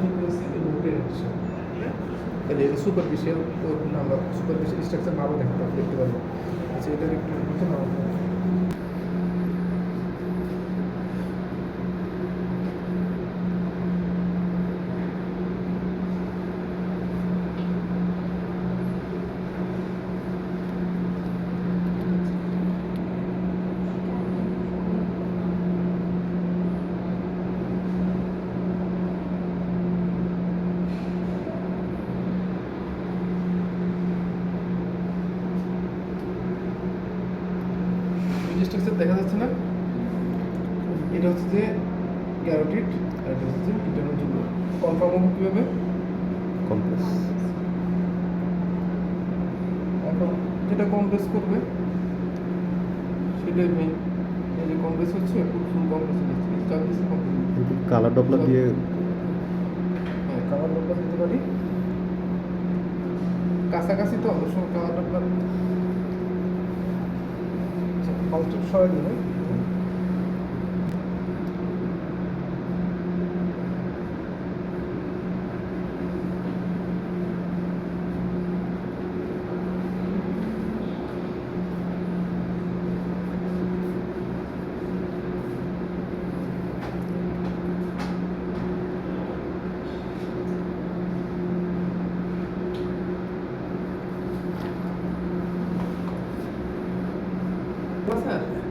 Frequency এবং penetration. হ্যাঁ, তাহলে এটা সুপারফিশিয়াল আমরা সুপারফিশিয়াল স্ট্রাকচার নামও দেখতে পারবো। আচ্ছা, এটার একটু নতুন নাম স্ট্রাকচার দেখা যাচ্ছে না? এটা হচ্ছে যে ক্যারোটিড আর এটা হচ্ছে যে ইন্টারনাল জুগুলার। কনফার্ম হবে কীভাবে? কমপ্লেক্স এখন যেটা কমপ্রেস করবে সেটাই মেইন। এই যে কমপ্রেস হচ্ছে ফুল কমপ্রেস হচ্ছে, স্টার দিচ্ছে কমপ্রেস। কালার ডপলার দিয়ে হ্যাঁ, কালার ডপলার দিতে পারি। কাছাকাছি তো অন্য সময় কালার ডপলার পালটা সরাই দেবে।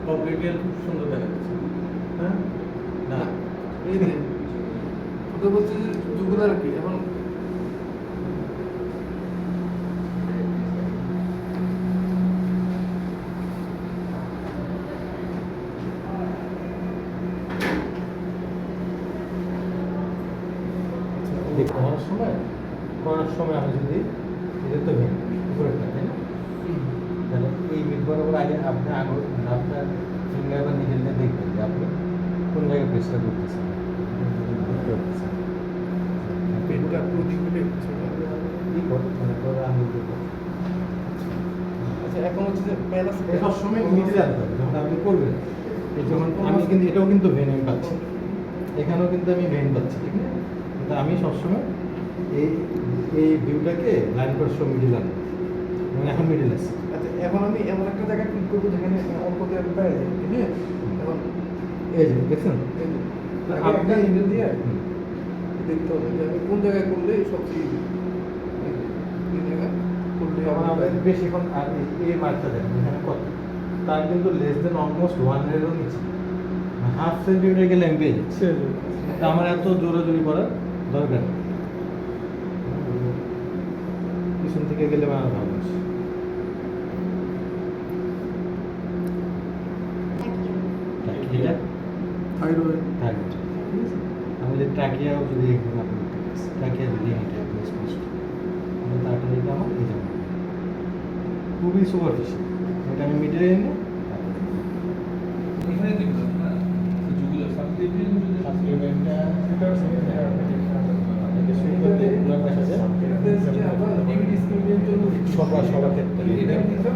কমপ্লিটের খুব সুন্দর দেখা যাচ্ছে। হ্যাঁ, না এই যে ওটা বলছে যে জুগুলার কি এখন করার সময় আমি যদি এটা তো ভেঙে উপরেরটা, তাই না? তাহলে এই মিড বরাবর আগে আপনি আপনার ফিঙ্গার বা নিডেল দিয়ে দেখবেন যে আপনি কোন জায়গায় প্রেসটা করতেছেন। পেনটা প্রদীপ মনে করো আঙুল দিয়ে করো। আচ্ছা, এখন হচ্ছে যে প্যালাস সবসময় মিডিল আনতে হবে যখন আপনি করবেন। এই যখন আমি কিন্তু এটাও কিন্তু ভেন আমি পাচ্ছি, এখানেও কিন্তু আমি ভেন পাচ্ছি, ঠিক না? কিন্তু আমি সবসময় এই এই ভিউটাকে লাইন করার সময় মিডিল আনবো, এবং এখন মিডিল আছে। আচ্ছা, এখন আমি এমন একটা জায়গায় ক্লিক করবো যেখানে অল্প দিয়ে পাই যায়, হ্যাঁ। এখন এই যে দেখছেন, এই যে আগে একটা ইমেল দিয়ে দেখতে হবে যে আমি কোন জায়গায় করলে সবচেয়ে এই জায়গায় করলে তখন আমার আমাদের বেশিক্ষণ আর এই মার্কটা দেখেন এখানে কত, তার কিন্তু লেস দেন অলমোস্ট 100-এরও নিচে, হাফ সেন্টিমিটার গেলে আমি পেয়ে যাচ্ছি। তা আমার এত জোরাজুরি করার দরকার নেই। পিছন থেকে গেলে আমার ভালো আছে। এটা থাইরয়েড টার্গেট, আমি যে ট্রাকিয়াও যদি এখানে আপনি ট্রাকিয়া যদি এটা আপনি স্পষ্ট আমি তারটা যদি আমার এই জন্য খুবই সুপারফিশিয়াল, এটা আমি মিডিয়ে এনে এখানে দেখবেন না জুগুলার সাপ্লিমেন্টটা এটা সুন্দরতে ব্লাড দেখা যায় আমরা ডিভিডি স্ক্রিনের জন্য সবার ক্ষেত্রে। এটা দিতাম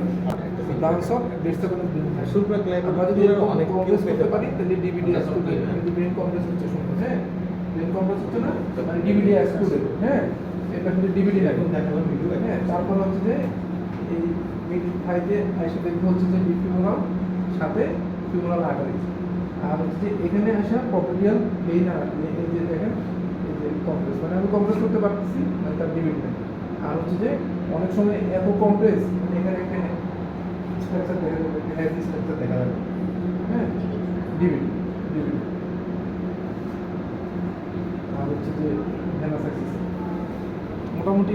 dance of basically super claim আমরা যদি অনেক কমপ্রেস করতে পারি তাহলে ডিভিডি এক্সক্লুডেড, কিন্তু ব্রেন কমপ্রেস হচ্ছে শুনুন, হ্যাঁ, ব্রেন কমপ্রেস হচ্ছে না, মানে ডিভিডি এক্সক্লুডেড, হ্যাঁ, এটা কিন্তু ডিভিডি লাগে, দেখালাম ভিডিও। হ্যাঁ। তারপর হচ্ছে যে এই মিড থাইতে এসে দেখতে হচ্ছে যে ফিমোরাল সাথে ফিমোরাল আর্টারি, আর হচ্ছে যে এখানে আসা পপিডিয়াল ভেইন আর্টারি, এই যে দেখেন এই যে কমপ্রেস, মানে আমি কমপ্রেস করতে পারতেছি, মানে তার ডিভিডি নেই। আর হচ্ছে যে অনেক সময় এত কমপ্রেস মানে এখানে একটা স্ট্রাকচার দেখা যাবে, একটা হেভি স্ট্রাকচার দেখা যাবে, হ্যাঁ, ডিভিডি ডিভিডি। আর হচ্ছে যে ভেনাস অ্যাক্সিস মোটামুটি